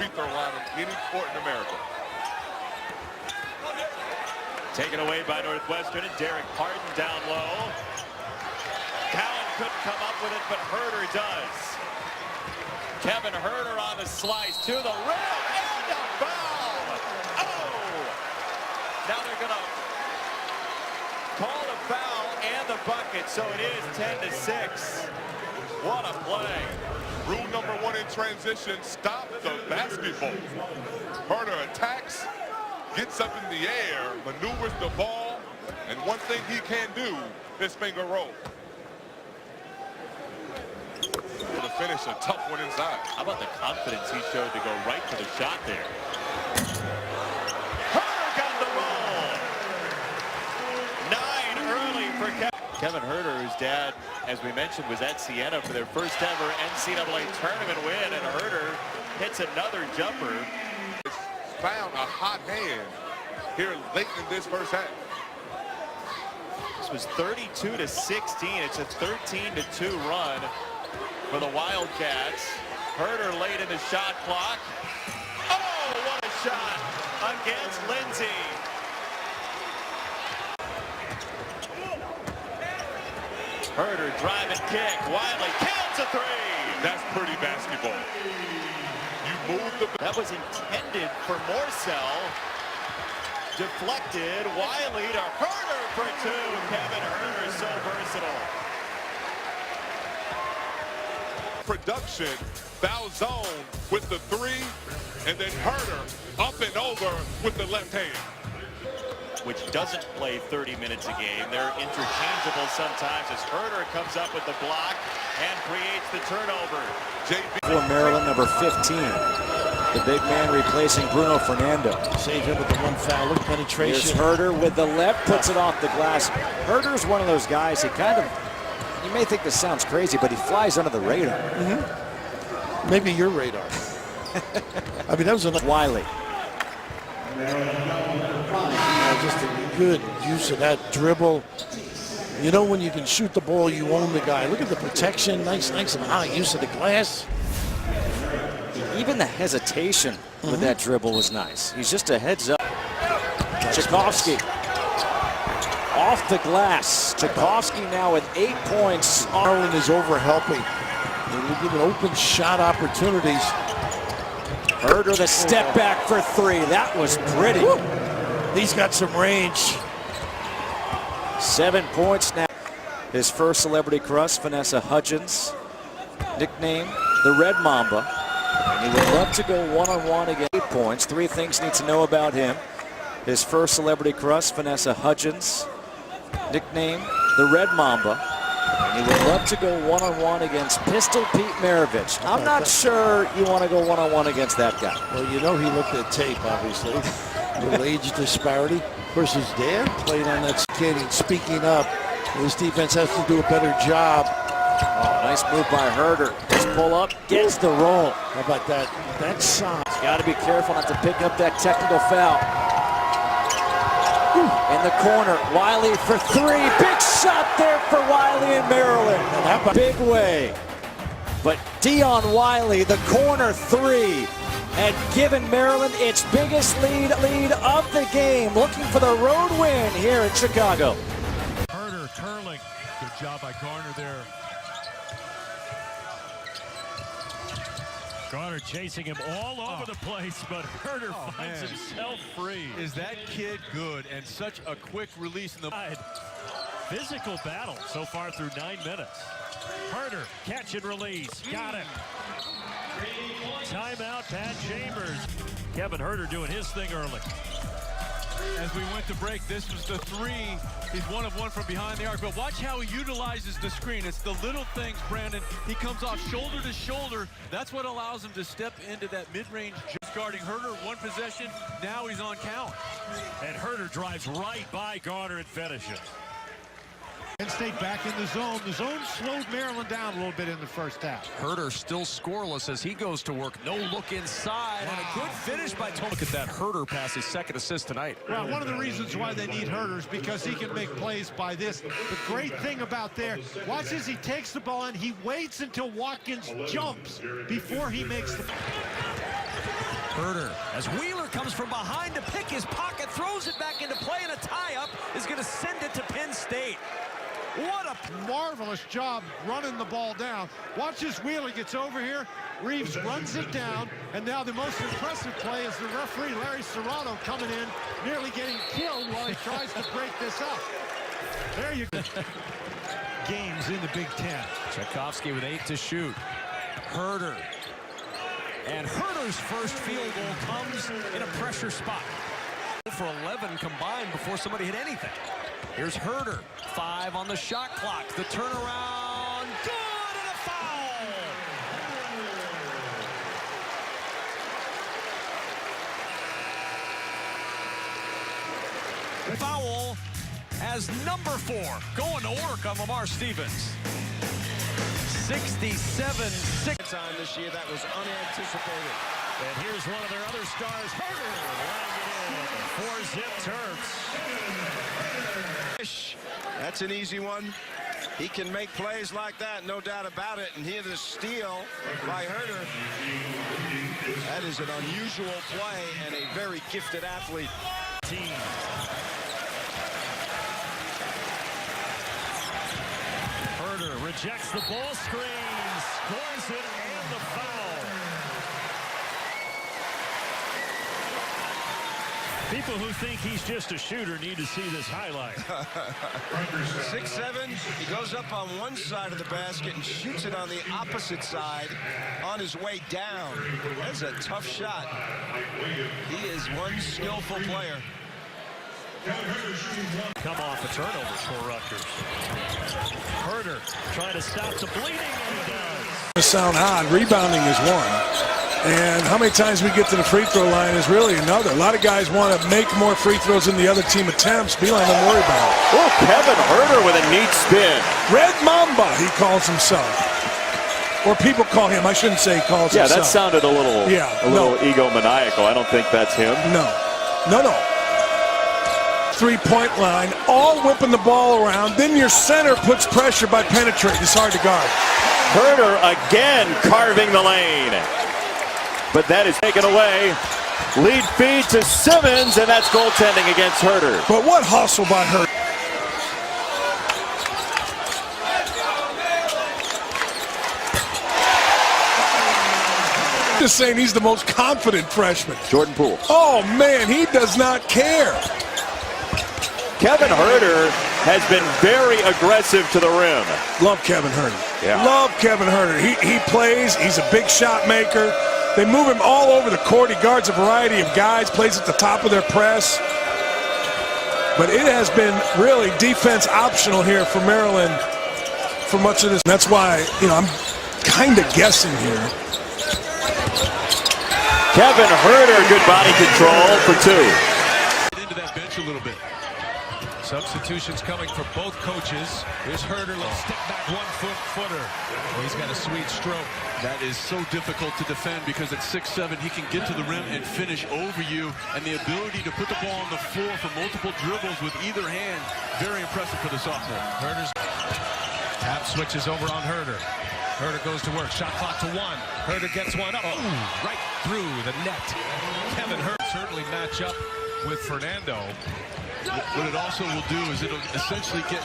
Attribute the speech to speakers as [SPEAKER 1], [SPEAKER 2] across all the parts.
[SPEAKER 1] free throw line on any court in America.
[SPEAKER 2] Taken away by Northwestern, and Derek Harden down low. Cowan couldn't come up with it, but Huerter does. Kevin Huerter on the slice to the rim, and a foul! Oh! Now they're going to call the foul and the bucket, so it is 10-6. What a play.
[SPEAKER 1] Rule number 1 in transition, stop the basketball. Huerter attacks, gets up in the air, maneuvers the ball, and one thing he can do is finger roll. To finish a tough one inside.
[SPEAKER 2] How about the confidence he showed to go right to the shot there? Huerter got the roll. 9 early for Kevin Huerter, whose dad, as we mentioned, was at Siena for their first ever NCAA tournament win, and Huerter hits another jumper.
[SPEAKER 1] Found a hot hand here late in this first half.
[SPEAKER 2] This was 32-16. It's a 13-2 run for the Wildcats. Huerter late in the shot clock. Oh, what a shot against Lindsay. Huerter drive and kick. Wiley counts a 3.
[SPEAKER 1] That's pretty basketball. You move the...
[SPEAKER 2] That was intended for Morsell. Deflected. Wiley to Huerter for 2. Kevin Huerter is so versatile.
[SPEAKER 1] Production, foul zone with the 3, and then Huerter up and over with the left hand.
[SPEAKER 2] Which doesn't play 30 minutes a game. They're interchangeable sometimes as Huerter comes up with the block and creates the turnover.
[SPEAKER 3] For Maryland, number 15. The big man replacing Bruno Fernando.
[SPEAKER 4] Save him with the 1 foul. Look, penetration.
[SPEAKER 3] Here's Huerter with the left, puts it off the glass. Huerter's one of those guys, he kind of, you may think this sounds crazy, but he flies under the radar.
[SPEAKER 4] Maybe your radar. I mean, that was enough.
[SPEAKER 3] Wiley.
[SPEAKER 4] Just a good use of that dribble. You know, when you can shoot the ball, you own the guy. Look at the protection, nice and high use of the glass.
[SPEAKER 3] Even the hesitation with that dribble was nice. He's just a heads up. Tchaikovsky off the glass. Tchaikovsky now with 8 points.
[SPEAKER 4] Maryland is over helping. They're giving open shot opportunities.
[SPEAKER 3] Huerter the step back for 3. That was pretty.
[SPEAKER 4] Woo. He's got some range.
[SPEAKER 3] 7 points now. His first celebrity crush, Vanessa Hudgens, nicknamed the Red Mamba. And he would love to go one-on-one against 8 points. 3 things you need to know about him. His first celebrity crush, Vanessa Hudgens, nicknamed the Red Mamba. And he would love to go one-on-one against Pistol Pete Maravich. I'm not sure you want to go one-on-one against that guy.
[SPEAKER 4] Well, you know he looked at tape, obviously. Little age disparity. Of course, his dad played on that skating. Speaking up, this defense has to do a better job.
[SPEAKER 3] Oh, nice move by Huerter. Just pull up, gets the roll.
[SPEAKER 4] How about that? That shot.
[SPEAKER 3] Got to be careful not to pick up that technical foul. In the corner, Wiley for 3. Big shot there for Wiley in Maryland. Big way. But Dion Wiley, the corner 3, had given Maryland its biggest lead of the game, looking for the road win here in Chicago.
[SPEAKER 5] Huerter curling. Good job by Garner there. Garner chasing him all over the place, but Huerter finds himself free.
[SPEAKER 6] Is that kid good, and such a quick release in the...
[SPEAKER 5] Physical battle so far through 9 minutes. Huerter, catch and release, got him. Timeout, Pat Chambers. Kevin Huerter doing his thing early.
[SPEAKER 6] As we went to break, this was the 3. He's 1 of 1 from behind the arc, but watch how he utilizes the screen. It's the little things, Brandon. He comes off shoulder to shoulder. That's what allows him to step into that mid-range. Just guarding Huerter, 1 possession. Now he's on count.
[SPEAKER 5] And Huerter drives right by Garner and finishes.
[SPEAKER 7] Penn State back in the zone. The zone slowed Maryland down a little bit in the first half.
[SPEAKER 8] Huerter still scoreless as he goes to work. No look inside, and a good finish by Tony. Look at that Huerter pass, his 2nd assist tonight.
[SPEAKER 7] Well, one of the reasons why they need Huerter is because he can make plays by this. The great thing about there, watch as he takes the ball and he waits until Watkins jumps before he makes the...
[SPEAKER 8] Huerter, as Wheeler comes from behind to pick his pocket, throws it back into play, and a tie-up is going to send it to Penn State. What a
[SPEAKER 7] marvelous job running the ball down. Watch as Wheeler gets over here. Reeves runs it down, and now the most impressive play is the referee, Larry Serrato, coming in, nearly getting killed while he tries to break this up. There you go. Games in the Big Ten.
[SPEAKER 8] Tchaikovsky with 8 to shoot. Huerter. And Huerter's first field goal comes in a pressure spot. For 11 combined before somebody hit anything. Here's Huerter. 5 on the shot clock. The turnaround. Good, and a foul. Foul as number 4 going to work on Lamar Stevens. 67-6
[SPEAKER 4] time this year. That was unanticipated.
[SPEAKER 5] And here's one of their other stars, Huerter, laying it in. 4-zip Terps.
[SPEAKER 9] That's an easy one. He can make plays like that, no doubt about it. And here the steal by Huerter. That is an unusual play and a very gifted athlete.
[SPEAKER 5] Huerter rejects the ball screen, scores it, and the foul. People who think he's just a shooter need to see this highlight.
[SPEAKER 9] 6'7", he goes up on one side of the basket and shoots it on the opposite side on his way down. That's a tough shot. He is one skillful player.
[SPEAKER 5] Come off a turnover for Rutgers. Huerter trying to stop the bleeding, and he does.
[SPEAKER 10] Sound odd. Rebounding is one. And how many times we get to the free throw line is really another. A lot of guys want to make more free throws than the other team attempts. Beeline, don't worry about it.
[SPEAKER 3] Oh, Kevin Huerter with a neat spin.
[SPEAKER 10] Red Mamba, he calls himself. Or people call him. I shouldn't say he calls himself.
[SPEAKER 3] Yeah, that sounded a little egomaniacal. I don't think that's him.
[SPEAKER 10] No. Three-point line, all whipping the ball around. Then your center puts pressure by penetrating. It's hard to guard.
[SPEAKER 3] Huerter again carving the lane. But that is taken away. Lead feed to Simmons, and that's goaltending against Huerter.
[SPEAKER 10] But what hustle by Huerter. Just saying he's the most confident freshman.
[SPEAKER 3] Jordan Poole.
[SPEAKER 10] Oh, man, he does not care.
[SPEAKER 3] Kevin Huerter has been very aggressive to the rim.
[SPEAKER 10] Love Kevin Huerter.
[SPEAKER 3] Yeah.
[SPEAKER 10] Love Kevin Huerter. He plays. He's a big shot maker. They move him all over the court. He guards a variety of guys, plays at the top of their press. But it has been really defense optional here for Maryland for much of this. That's why, I'm kind of guessing here.
[SPEAKER 3] Kevin Huerter, good body control for 2.
[SPEAKER 6] Into that bench a little bit. Substitutions coming for both coaches. Here's Huerter, little step back 1-footer. Oh, he's got a sweet stroke. That is so difficult to defend because at 6'7", he can get to the rim and finish over you. And the ability to put the ball on the floor for multiple dribbles with either hand, very impressive for the sophomore. Huerter's tap switches over on Huerter. Huerter goes to work. Shot clock to 1. Huerter gets one up. Oh, right through the net. Kevin Huerter certainly match up with Fernando. What it also will do is it'll essentially get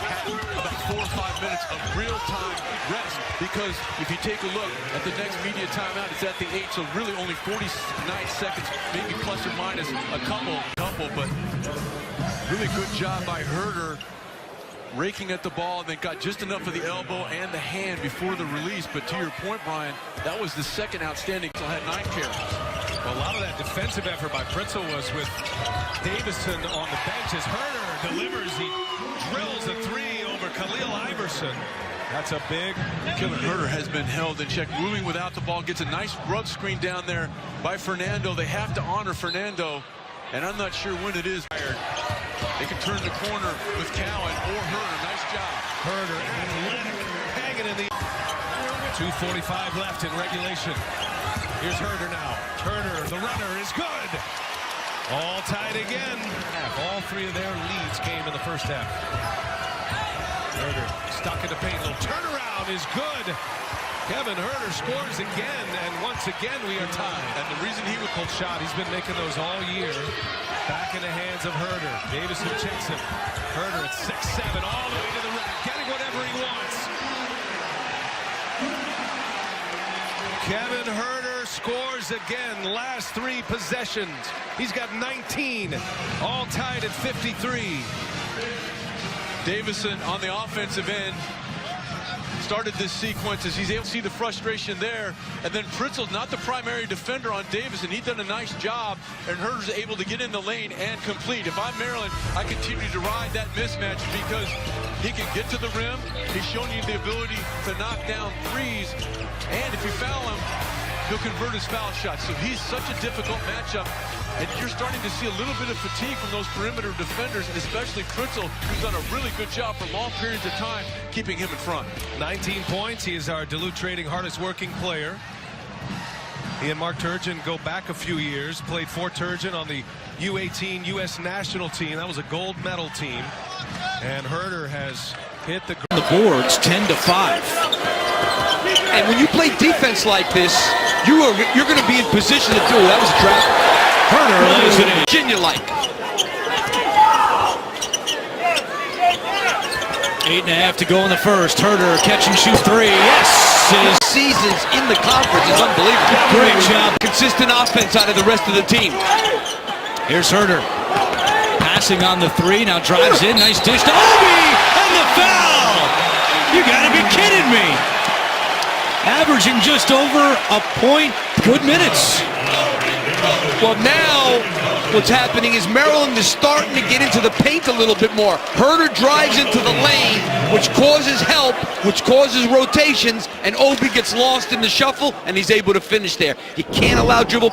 [SPEAKER 6] about 4 or 5 minutes of real-time rest, because if you take a look at the next media timeout, it's at the 8, so really only 49 seconds, maybe plus or minus a couple, but really good job by Huerter raking at the ball, and then got just enough of the elbow and the hand before the release. But to your point, Brian, that was the second outstanding. So had 9 carries.
[SPEAKER 11] Well, a lot of that defensive effort by Pritzel was with Davison on the bench as Huerter delivers. He drills a 3 over Khalil Iverson. That's a big.
[SPEAKER 6] Kevin Huerter has been held in check, moving without the ball, gets a nice rub screen down there by Fernando. They have to honor Fernando, and I'm not sure when it is. They can turn the corner with Cowan or Huerter. Nice job.
[SPEAKER 11] Huerter athletic, hanging in the 2:45 left in regulation. Here's Huerter now. Huerter, the runner, is good. All tied again. All 3 of their leads came in the first half. Huerter stuck in the paint. Little turnaround is good. Kevin Huerter scores again, and once again we are tied. And the reason he was pulled shot, he's been making those all year. Back in the hands of Huerter. Davison checks him. Huerter at 6'7", all the way to the rack, getting whatever he wants. Kevin Huerter scores again. Last 3 possessions. He's got 19, all tied at 53.
[SPEAKER 6] Davison on the offensive end started this sequence as he's able to see the frustration there, and then Pritzl's not the primary defender on Davison. He's done a nice job, and Huerter's able to get in the lane and complete. If I'm Maryland, I continue to ride that mismatch because he can get to the rim. He's shown you the ability to knock down threes, and if you foul him, he'll convert his foul shots. So he's such a difficult matchup, and you're starting to see a little bit of fatigue from those perimeter defenders, especially Pritzl, who's done a really good job for long periods of time keeping him in front.
[SPEAKER 11] 19 points. He is our Duluth Trading hardest working player. He and Mark Turgeon go back a few years. Played for Turgeon on the U18 U.S. national team. That was a gold medal team. And Huerter has hit the
[SPEAKER 8] boards 10-5. And when you play defense like this, you're going to be in position to do it. That was a trap. Huerter lays it in. Virginia-like. 8.5 to go in the first. Huerter catch and shoot 3. Yes! His seasons in the conference is unbelievable. Great job. Consistent offense out of the rest of the team. Here's Huerter. Passing on the 3. Now drives in. Nice dish to Obi! And the foul! You gotta be kidding me. Averaging just over a point. Good minutes. Well, now what's happening is Maryland is starting to get into the paint a little bit more. Huerter drives into the lane, which causes help, which causes rotations, and Obi gets lost in the shuffle, and he's able to finish there. You can't allow dribble.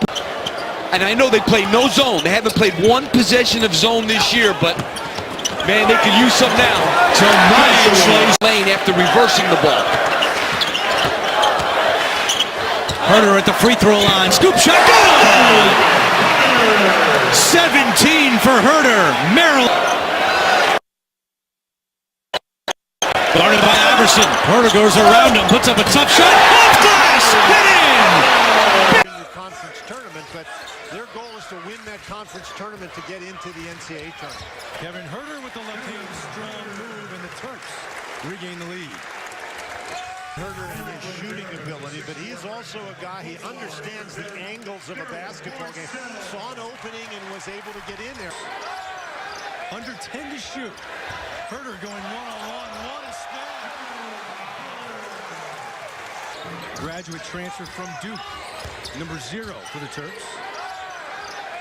[SPEAKER 8] And I know they play no zone. They haven't played one possession of zone this year, but man, they could use some now. So nice lane after reversing the ball. Huerter at the free throw line. Scoop shot. Good! 17 for Huerter. Maryland. Guarded by Iverson. Huerter goes around him. Puts up a tough shot. Off glass. Get in!
[SPEAKER 7] In the conference tournament, but their goal is to win that conference tournament to get into the NCAA tournament.
[SPEAKER 6] Kevin Huerter with the left hand, strong move, and the Terps regain the lead.
[SPEAKER 7] Huerter and his shooting ability, but he is also a guy, he understands the angles of a basketball game. Saw an opening and was able to get in there.
[SPEAKER 6] Under 10 to shoot. Huerter going one-on-one. What a spin! Graduate transfer from Duke. Number 0 for the Terps.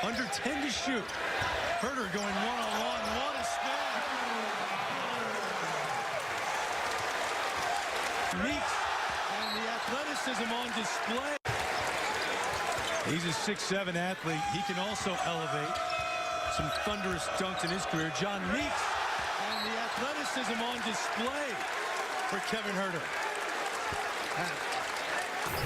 [SPEAKER 6] Under 10 to shoot. Huerter going one-on-one. What a spin! Meeks, and the athleticism on display. He's a 6'7" athlete. He can also elevate. Some thunderous dunks in his career. John Meeks, and the athleticism on display for Kevin Huerter.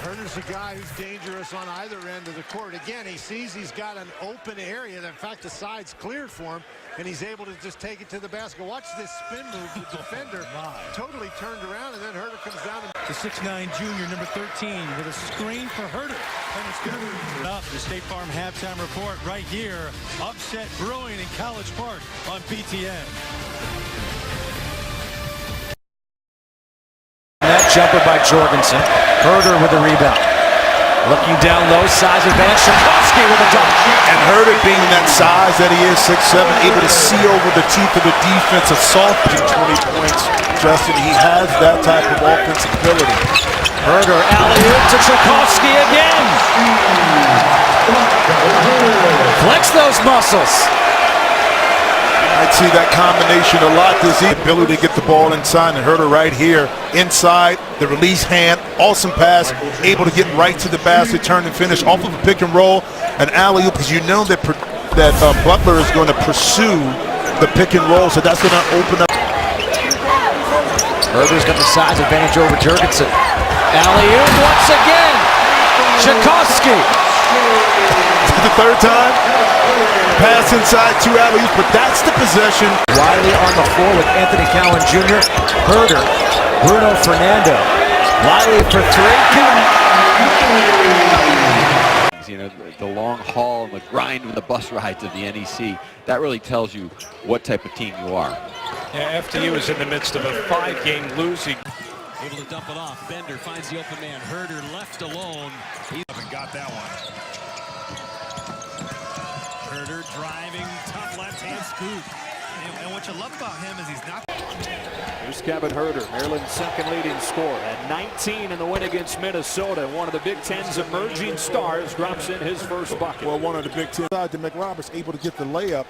[SPEAKER 7] Huerter's a guy who's dangerous on either end of the court. Again, he sees he's got an open area. In fact, the side's cleared for him, and he's able to just take it to the basket. Watch this spin move. The defender totally turned around, and then Huerter comes down.
[SPEAKER 6] The 6'9" junior, number 13, with a screen for Huerter. And it's going to be up. The State Farm halftime report right here. Upset brewing in College Park on BTN.
[SPEAKER 3] That jumper by Jorgensen. Huerter with the rebound. Looking down low, size advantage. Tchaikovsky with a dunk.
[SPEAKER 12] And Huerter being that size that he is, 6'7", able to see over the teeth of the defense, a soft 20 points. Justin, he has that type of offensive ability.
[SPEAKER 3] Huerter alley-oop to Tchaikovsky again. Flex those muscles.
[SPEAKER 12] I'd see that combination a lot this evening. Ability to get the ball inside, and Huerter right here inside the release hand, awesome pass, able to get right to the basket, turn and finish off of a pick and roll, an alley-oop, because you know that Butler is going to pursue the pick and roll, so that's going to open up.
[SPEAKER 3] Huerter's got the size advantage over Jorgensen. Alley-oop once again. Tchaikovsky.
[SPEAKER 12] The third time. Pass inside, 2 alley-oops, but that's the possession.
[SPEAKER 3] Wiley on the floor with Anthony Cowan Jr. Huerter, Bruno Fernando.
[SPEAKER 8] Wiley for three.
[SPEAKER 13] You know, the long haul and the grind of the bus rides of the NEC, that really tells you what type of team you are.
[SPEAKER 5] Yeah, FDU is in the midst of a 5-game losing.
[SPEAKER 8] Able to dump it off. Bender finds the open man. Huerter left alone. He
[SPEAKER 5] Haven't got that one.
[SPEAKER 8] Huerter driving, tough left-hand scoop. And what you love about him is he's not.
[SPEAKER 3] Here's Kevin Huerter, Maryland's second leading scorer at 19 in the win against Minnesota. One of the Big Ten's emerging stars drops in his first bucket.
[SPEAKER 12] Well, one of the Big Ten side to McRoberts able to get the layup.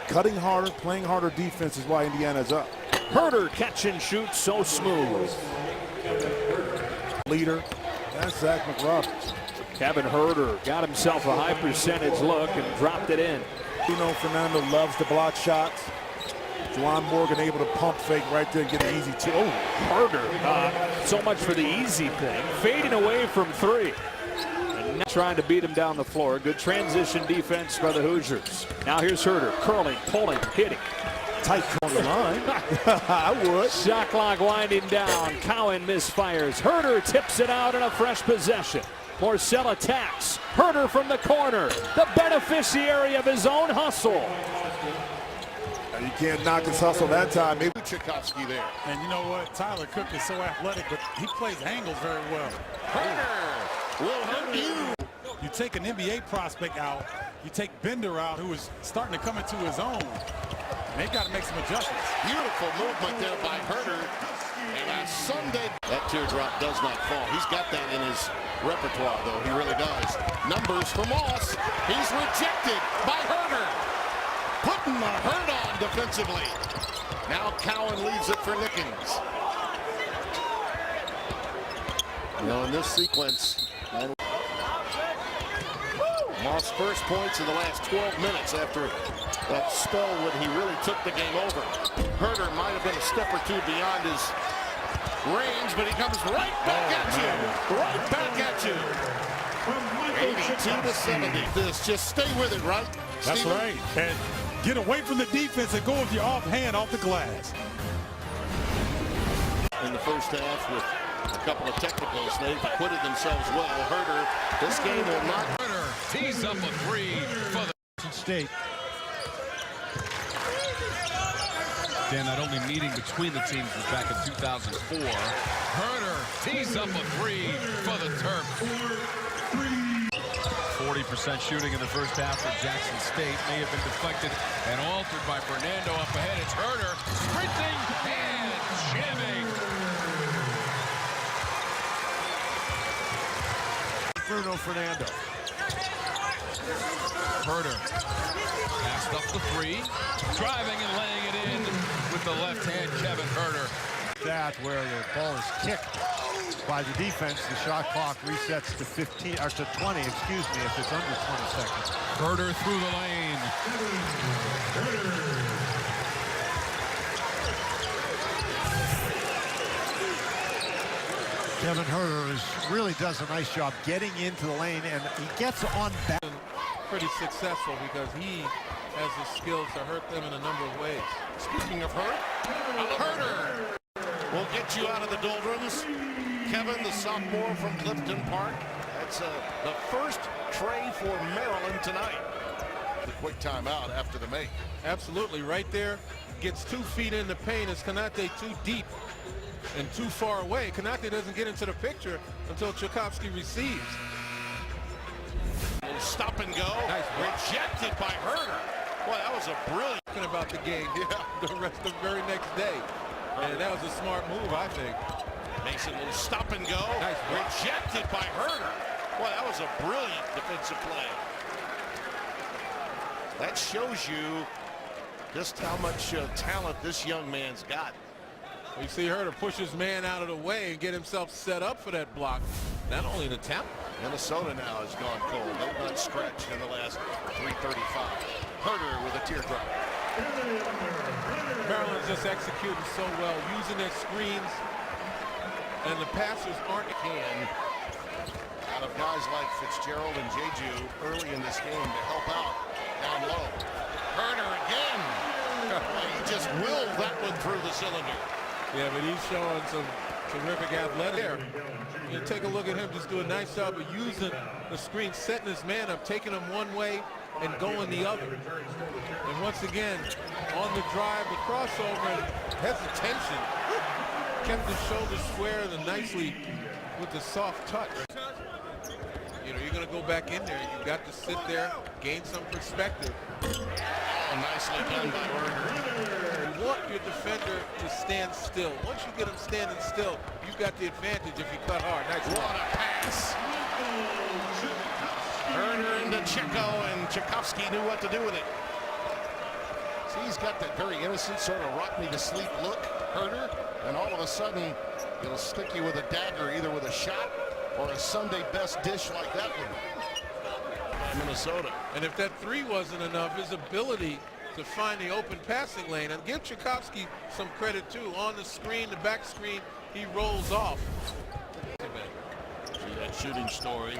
[SPEAKER 12] Cutting harder, playing harder defense is why Indiana's up.
[SPEAKER 3] Huerter catch and shoot so smooth.
[SPEAKER 12] Leader, that's Zach McRoberts.
[SPEAKER 3] Kevin Huerter got himself a high percentage look and dropped it in.
[SPEAKER 12] You know, Fernando loves to block shots. Juwan Morgan able to pump fake right there and get an easy two. Oh,
[SPEAKER 3] Huerter, so much for the easy thing. Fading away from three. And now trying to beat him down the floor. Good transition defense by the Hoosiers. Now here's Huerter, curling, pulling, hitting.
[SPEAKER 12] Tight on the line. I would.
[SPEAKER 3] Shot clock winding down. Cowan misfires. Huerter tips it out in a fresh possession. Porcel attacks. Huerter from the corner. The beneficiary of his own hustle.
[SPEAKER 12] You can't knock his hustle that time. Maybe
[SPEAKER 1] Tchaikovsky there.
[SPEAKER 14] And you know what? Tyler Cook is so athletic, but he plays angles very well.
[SPEAKER 1] Huerter will hurt you.
[SPEAKER 14] You take an NBA prospect out, you take Bender out, who is starting to come into his own. And they've got to make some adjustments.
[SPEAKER 1] Beautiful movement there by Huerter. And on Sunday, that teardrop does not fall. He's got that in his repertoire, though. He really does. Numbers for Moss. He's rejected by Huerter. Putting the hurt on defensively. Now Cowan leaves it for Nickens. You know, in this sequence, Moss' first points in the last 12 minutes after that spell when he really took the game over. Huerter might have been a step or two beyond his range, but he comes right back at you. Right back at you. 82 to 70. This, just stay with it, right?
[SPEAKER 14] That's
[SPEAKER 1] Steven?
[SPEAKER 14] right. And get away from the defense and go with your offhand off the glass.
[SPEAKER 1] In the first half with a couple of technicals, they've acquitted themselves well. Huerter, this game will not.
[SPEAKER 11] Huerter tees up a three for the
[SPEAKER 7] State.
[SPEAKER 11] Dan, that only meeting between the teams was back in 2004. Huerter tees up a three for the Terps. 40% shooting in the first half for Jackson State. May have been deflected and altered by Fernando up ahead. It's Huerter sprinting and jamming.
[SPEAKER 7] Bruno Fernando.
[SPEAKER 11] Huerter passed up the three, driving and laying it in with the left hand, Kevin Huerter.
[SPEAKER 7] That where the ball is kicked by the defense, the shot clock resets to 15 or to 20, excuse me, if it's under 20 seconds.
[SPEAKER 11] Huerter through the lane.
[SPEAKER 7] Kevin Huerter really does a nice job getting into the lane, and he gets on back.
[SPEAKER 6] Pretty successful because he has the skills to hurt them in a number of ways.
[SPEAKER 1] Speaking of Huerter will get you out of the doldrums. Kevin, the sophomore from Clifton Park. That's the first tray for Maryland tonight. The quick timeout after the make.
[SPEAKER 6] Absolutely, right there. Gets 2 feet in the paint. Is Konate too deep and too far away? Konate doesn't get into the picture until Tchaikovsky receives.
[SPEAKER 1] Stop and go. Nice. Rejected by Huerter. Boy, that was a brilliant.
[SPEAKER 6] Talking about the game, the rest of the very next day. And that was a smart move, I think.
[SPEAKER 1] Mason will stop and go.
[SPEAKER 6] Nice.
[SPEAKER 1] Rejected by Huerter. Boy, that was a brilliant defensive play. That shows you just how much talent this young man's got.
[SPEAKER 6] You see Huerter push his man out of the way and get himself set up for that block. Not only an attempt.
[SPEAKER 1] Minnesota now has gone cold. They've not stretched in the last 3:35. Huerter with a teardrop.
[SPEAKER 6] Maryland's just executing so well, using their screens, and the passers aren't
[SPEAKER 1] out of guys like Fitzgerald and Jeju early in this game to help out down low. Huerter again. He just willed that one through the cylinder.
[SPEAKER 6] Yeah, but he's showing some
[SPEAKER 15] Terrific athletic there. You take a look at him, just do a nice job of using the screen, setting his man up, taking him one way and going the other. And once again, on the drive, the crossover and hesitation, kept his shoulders square and nicely with the soft touch. You know, you're going to go back in there. You've got to sit there, gain some perspective.
[SPEAKER 16] Nicely done by Huerter.
[SPEAKER 15] You want your defender to stand still. Once you get him standing still, you've got the advantage if you cut hard. Nice
[SPEAKER 16] what a pass. Huerter into Checo, and Tchaikovsky knew what to do with it. See, he's got that very innocent sort of rock me to sleep look, Huerter, and all of a sudden he'll stick you with a dagger, either with a shot or a Sunday best dish like that one. Minnesota.
[SPEAKER 15] And if that three wasn't enough, his ability to find the open passing lane, and give Tchaikovsky some credit too. On the screen, the back screen, he rolls off.
[SPEAKER 16] See that shooting story.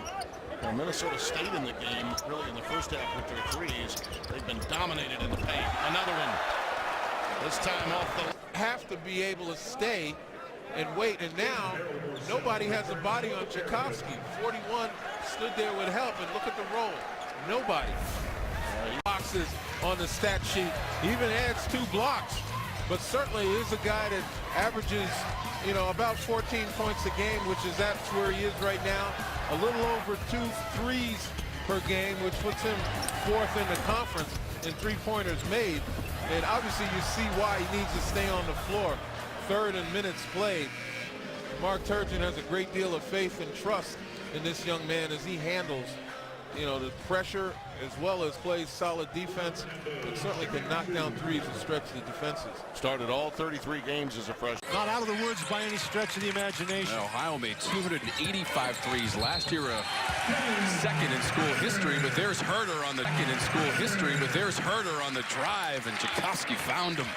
[SPEAKER 16] Well, Minnesota stayed in the game really in the first half with their threes. They've been dominated in the paint. Another one. This time off the...
[SPEAKER 15] Have to be able to stay and wait, and now nobody has a body on Tchaikovsky. 41 stood there with help, and look at the roll. Nobody. Boxes on the stat sheet. He even adds 2 blocks, but certainly is a guy that averages, you know, about 14 points a game, which is that's where he is right now. A little over 2 threes per game, which puts him 4th in the conference in three-pointers made. And obviously you see why he needs to stay on the floor. 3rd in minutes played. Mark Turgeon has a great deal of faith and trust in this young man as he handles, you know, the pressure as well as plays solid defense, and certainly can knock down threes and stretch the defenses.
[SPEAKER 16] Started all 33 games as a freshman.
[SPEAKER 7] Not out of the woods by any stretch of the imagination.
[SPEAKER 11] Ohio made 285 threes last year, second in school history, but there's Huerter on the drive, and Tchaikovsky found him.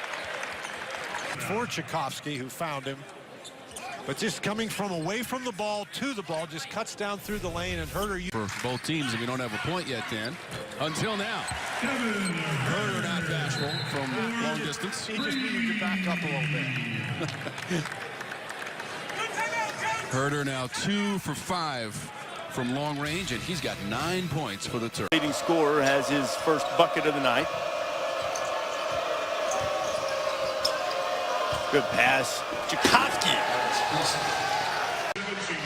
[SPEAKER 7] For Tchaikovsky, who found him, but just coming from away from the ball to the ball, just cuts down through the lane, and Huerter...
[SPEAKER 11] For both teams, and we don't have a point yet then. Until now. Huerter not bashful from long distance.
[SPEAKER 7] He just needed to back up a little bit.
[SPEAKER 11] Huerter now 2 for 5 from long range, and he's got 9 points for the Terps.
[SPEAKER 17] Leading scorer has his first bucket of the night. Good pass. Tchaikovsky.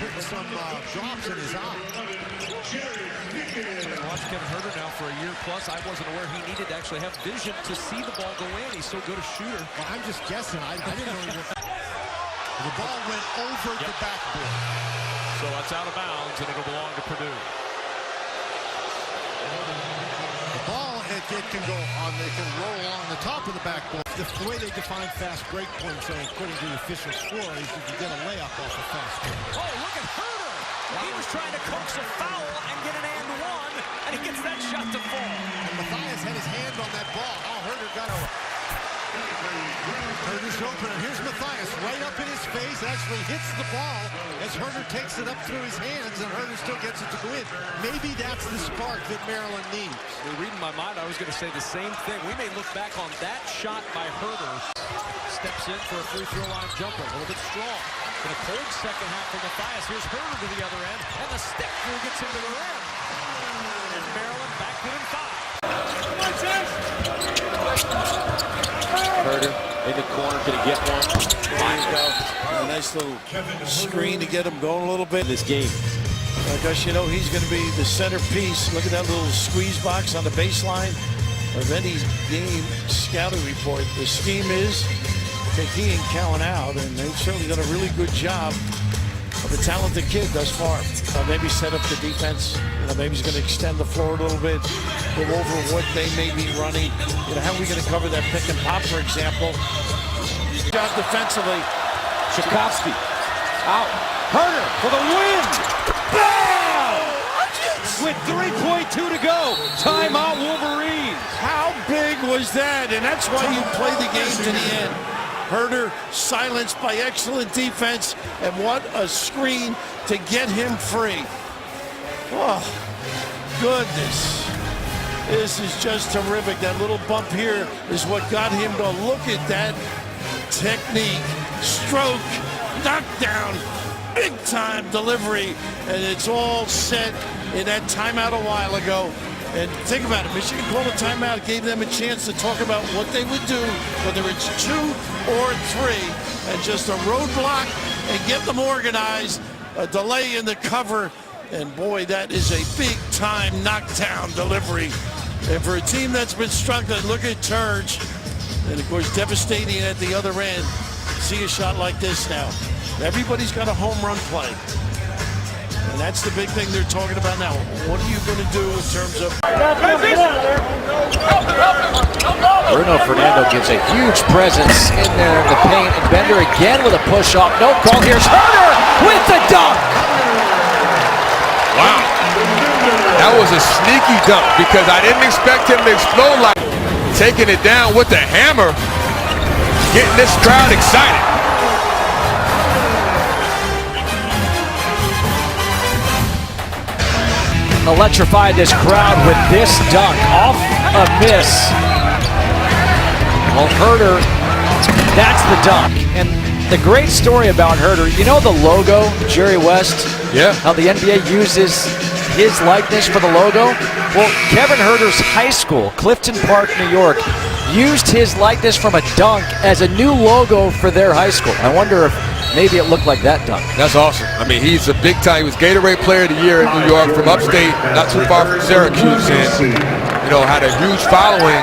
[SPEAKER 7] Putting some drops in his eye.
[SPEAKER 8] Watch Kevin Huerter now for a year plus. I wasn't aware he needed to actually have vision to see the ball go in. He's so good a shooter.
[SPEAKER 7] Well, I'm just guessing. I didn't know he was... The ball went over the backboard.
[SPEAKER 5] So it's out of bounds, and it'll belong to Purdue.
[SPEAKER 7] The ball, it can go on. It can roll along the top of the backboard. The way they define fast break points, according to the official score, is if you get a layup off a fast break.
[SPEAKER 8] Oh, look at Huerter! He was trying to coax a foul and get an and one, and he gets that shot to fall.
[SPEAKER 7] And Matthias had his hand on that ball. Oh, Huerter got a... Huerter's open, and here's Matthias right up in his face. Actually hits the ball as Huerter takes it up through his hands, and Huerter still gets it to go in. Maybe that's the spark that Maryland needs.
[SPEAKER 8] You're reading my mind. I was going to say the same thing. We may look back on that shot by Huerter. Steps in for a free throw line jumper. A little bit strong. But a cold second half for Matthias. Here's Huerter to the other end, and the step through gets him to the rim. And Maryland back within 5.
[SPEAKER 3] Huerter in the corner, gonna get one. There you go.
[SPEAKER 4] A nice little screen to get him going a little bit.
[SPEAKER 3] This game.
[SPEAKER 4] Because you know he's going to be the centerpiece. Look at that little squeeze box on the baseline of any game scouting report. The scheme is take he and Cowan out, and they've certainly done a really good job of a talented kid thus far. Maybe set up the defense. Maybe he's going to extend the floor a little bit, go over what they may be running. How are we going to cover that pick and pop, for example? Good job defensively.
[SPEAKER 3] Tchaikovsky out. Huerter for the win. Bam! With 3.2 to go. Timeout Wolverines.
[SPEAKER 4] How big was that? And that's why you play the game to the end. Huerter silenced by excellent defense, and what a screen to get him free. Oh, goodness. This is just terrific. That little bump here is what got him to look at that technique. Stroke. knockdown, big-time delivery, and it's all set in that timeout a while ago. And think about it, Michigan called a timeout, gave them a chance to talk about what they would do, whether it's 2 or 3, and just a roadblock and get them organized, a delay in the cover, and boy, that is a big-time knockdown delivery. And for a team that's been struggling, look at Turge, and of course devastating at the other end. See a shot like this now. Everybody's got a home run play. And that's the big thing they're talking about now. What are you going to do in terms of...
[SPEAKER 3] Bruno Fernando gives a huge presence in there in the paint. And Bender again with a push-off. No call. Here's Huerter with the dunk.
[SPEAKER 11] Wow. That was a sneaky dunk because I didn't expect him to explode like taking it down with the hammer. Getting this crowd excited.
[SPEAKER 3] Electrified this crowd with this dunk off a miss. Well, Huerter, that's the dunk. And the great story about Huerter, you know the logo, Jerry West?
[SPEAKER 11] Yeah.
[SPEAKER 3] How the NBA uses his likeness for the logo? Well, Kevin Huerter's high school, Clifton Park, New York, used his likeness from a dunk as a new logo for their high school. I wonder if maybe it looked like that dunk.
[SPEAKER 11] That's awesome. I mean, he's a big time. He was Gatorade Player of the Year in New York from upstate, not too far from Syracuse, and had a huge following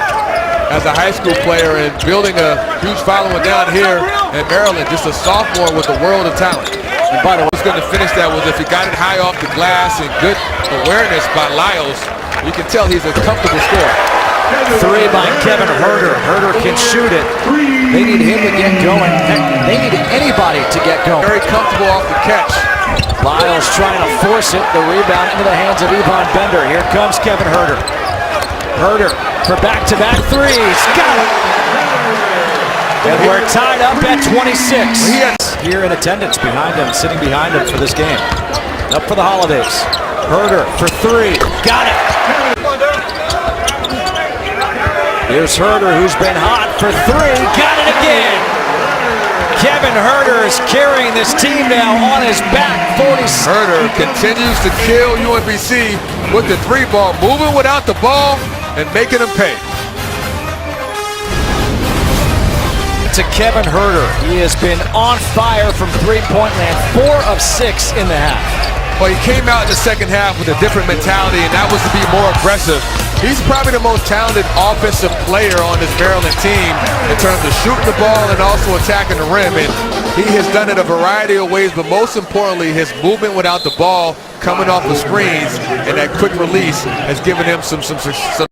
[SPEAKER 11] as a high school player and building a huge following down here in Maryland. Just a sophomore with a world of talent.
[SPEAKER 3] And by the way,
[SPEAKER 11] what's going to finish that was if he got it high off the glass and good awareness by Lyles, you can tell he's a comfortable scorer.
[SPEAKER 3] 3 by Kevin Huerter. Huerter can shoot it. They need him to get going. Heck, they need anybody to get going.
[SPEAKER 11] Very comfortable off the catch.
[SPEAKER 3] Lyles trying to force it. The rebound into the hands of Yvonne Bender. Here comes Kevin Huerter. Huerter for back-to-back threes. Got it! And we're tied up at 26. Here in attendance behind him, sitting behind him for this game. Up for the holidays. Huerter for 3. Got it! Here's Huerter, who's been hot for 3. Got it again! Kevin Huerter is carrying this team now on his back. 40.
[SPEAKER 11] Huerter continues to kill UMBC with the 3-ball, moving without the ball and making them pay.
[SPEAKER 3] To Kevin Huerter. He has been on fire from three-point land. 4 of 6 in the half.
[SPEAKER 11] Well, he came out in the second half with a different mentality, and that was to be more aggressive. He's probably the most talented offensive player on this Maryland team in terms of shooting the ball and also attacking the rim. And he has done it a variety of ways, but most importantly, his movement without the ball, coming off the screens, and that quick release has given him some